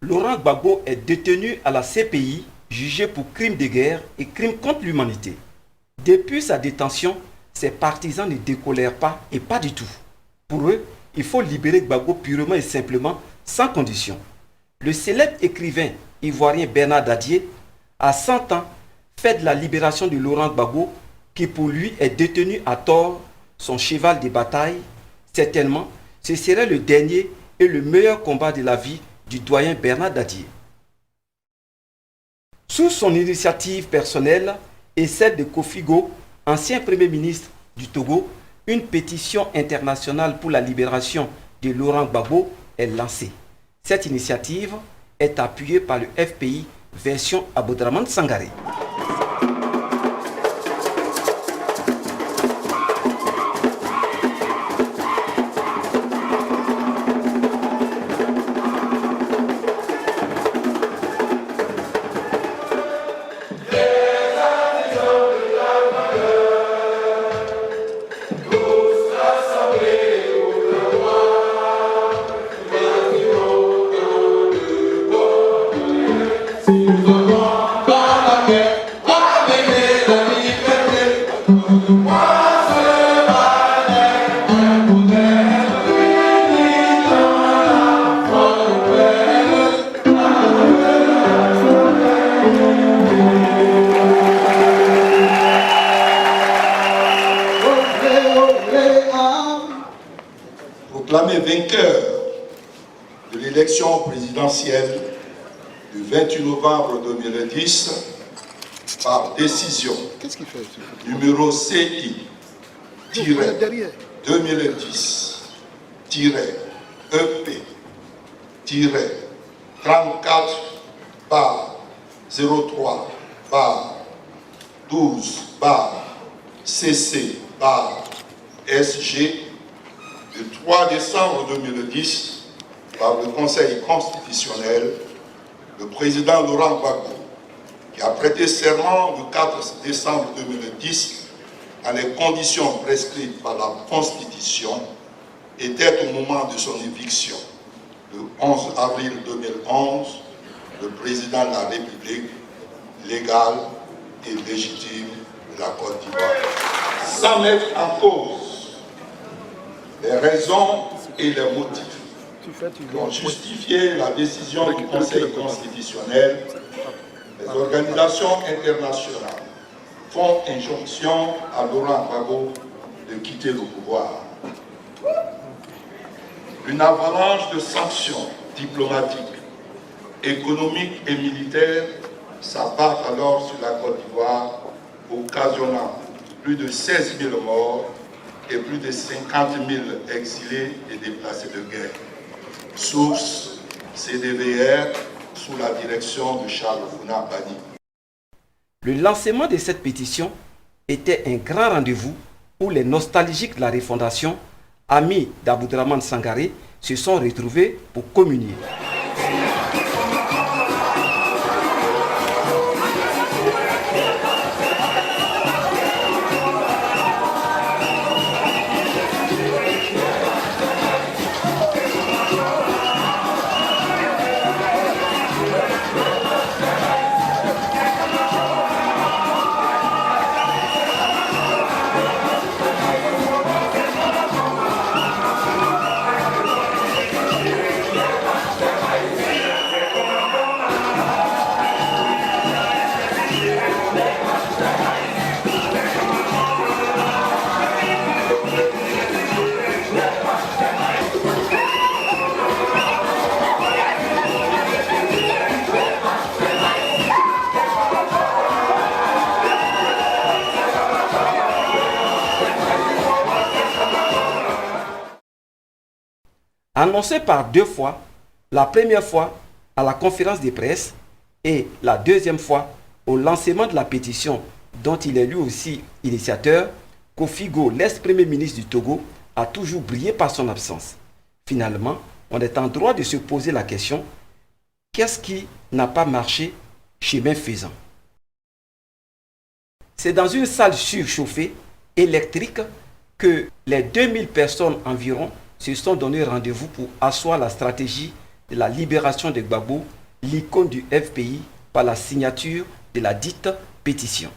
Laurent Gbagbo est détenu à la CPI, jugé pour crimes de guerre et crimes contre l'humanité. Depuis sa détention, ses partisans ne décolèrent pas et pas du tout. Pour eux, il faut libérer Gbagbo purement et simplement, sans condition. Le célèbre écrivain ivoirien Bernard Dadier, à 100 ans, fête la libération de Laurent Gbagbo, qui pour lui est détenu à tort, son cheval de bataille. Certainement, ce serait le dernier et le meilleur combat de la vie du doyen Bernard Dadier. Sous son initiative personnelle et celle de Kofigo, ancien Premier ministre du Togo, une pétition internationale pour la libération de Laurent Gbagbo est lancée. Cette initiative est appuyée par le FPI version Aboudraman Sangaré. Proclamé vainqueur de l'élection présidentielle du 28 novembre 2010 par décision numéro CI-EP-03-12-CC-SG du 3 décembre 2010 par le Conseil constitutionnel, le président Laurent Gbagbo, qui a prêté serment le 4 décembre 2010 à les conditions prescrites par la Constitution, était au moment de son éviction, le 11 avril 2011, le président de la République, légal et légitime de la Côte d'Ivoire. Sans mettre en cause les raisons et les motifs qui ont justifié la décision du Conseil constitutionnel, les organisations internationales font injonction à Laurent Gbagbo de quitter le pouvoir. Une avalanche de sanctions diplomatiques, économiques et militaires s'abat alors sur la Côte d'Ivoire, occasionnant plus de 16 000 morts et plus de 50 000 exilés et déplacés de guerre. Source CDVR sous la direction de Charles Founa Bani. Le lancement de cette pétition était un grand rendez-vous où les nostalgiques de la refondation, amis d'Aboudraman Sangaré, se sont retrouvés pour communier. Annoncé par deux fois, la première fois à la conférence de presse et la deuxième fois au lancement de la pétition dont il est lui aussi initiateur, Kofigo, l'ex-premier ministre du Togo, a toujours brillé par son absence. Finalement, on est en droit de se poser la question, qu'est-ce qui n'a pas marché chemin faisant? C'est dans une salle surchauffée, électrique, que les 2000 personnes environ se sont donné rendez-vous pour asseoir la stratégie de la libération de Gbagbo, l'icône du FPI, par la signature de la dite pétition.